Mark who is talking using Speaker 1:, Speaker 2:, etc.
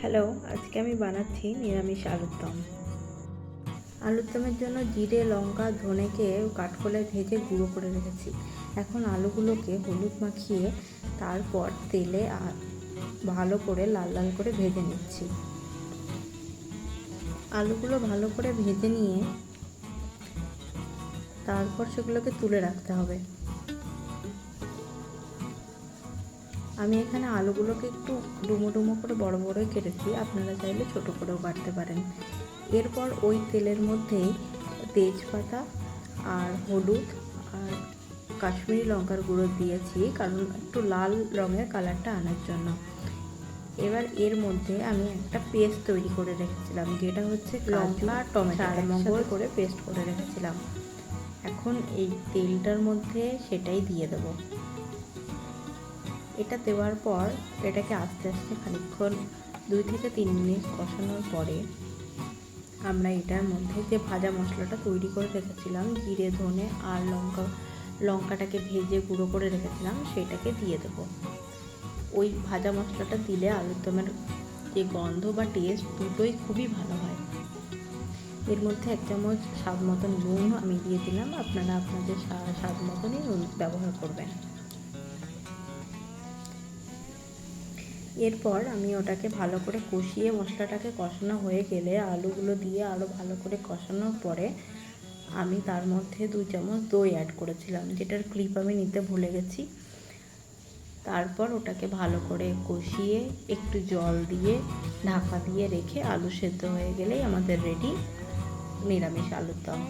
Speaker 1: Hello, আজকে আমি বানাচ্ছি নিরামিষ আলুর দম। আলুর দমের জন্য জিরে, লঙ্কা, ধনেকে কাঠকোলায় ভেজে গুঁড়ো করে রেখেছি। এখন আলুগুলোকে হলুদ মাখিয়ে তারপর তেলে ভালো করে লাল লাল করে ভেজে নিচ্ছি। আলুগুলো ভালো করে ভেজে নিয়ে তারপর সেগুলোকে তুলে রাখতে হবে। আমি এখানে আলুগুলোকে একটু ডুমো ডুমো করে বড় বড়ই কেটেছি, আপনারা চাইলে ছোট করেও কাটতে পারেন। এরপর ওই তেলের মধ্যেই তেজপাতা আর হলুদ আর কাশ্মীরি লঙ্কার গুঁড়ো দিয়েছি, কারণ একটু লাল রঙের কালারটা আনার জন্য। এবার এর মধ্যে আমি একটা পেস্ট তৈরি করে রেখেছিলাম, যেটা হচ্ছে লঙ্কা টমেটো একসাথে করে পেস্ট করে রেখেছিলাম। এখন এই তেলটার মধ্যে সেটাই দিয়ে দেবো। এটা দেওয়ার পর এটাকে আস্তে আস্তে খানিকক্ষণ 2 থেকে 3 মিনিট কষানোর পরে আমরা এটার মধ্যে যে ভাজা মশলাটা তৈরি করে রেখেছিলাম, জিরে, ধনে আর লঙ্কাটাকে ভেজে গুঁড়ো করে রেখেছিলাম, সেটাকে দিয়ে দেবো। ওই ভাজা মশলাটা দিলে আলুর দমের যে গন্ধ বা টেস্ট দুটোই খুবই ভালো হয়। এর মধ্যে 1 চামচ স্বাদ মতন নুন আমি দিয়ে দিলাম, আপনারা আপনাদের স্বাদ মতনই নুন ব্যবহার করবেন। এরপর আমি ওটাকে ভালো করে কষিয়ে, মশলাটাকে কষানো হয়ে গেলে আলুগুলো দিয়ে আরও ভালো করে কষানোর পরে আমি তার মধ্যে 2 চামচ দই অ্যাড করেছিলাম, যেটার ক্লিপ আমি নিতে ভুলে গেছি। তারপর ওটাকে ভালো করে কষিয়ে একটু জল দিয়ে ঢাকা দিয়ে রেখে আলু সেদ্ধ হয়ে গেলেই আমাদের রেডি নিরামিষ আলুর দম।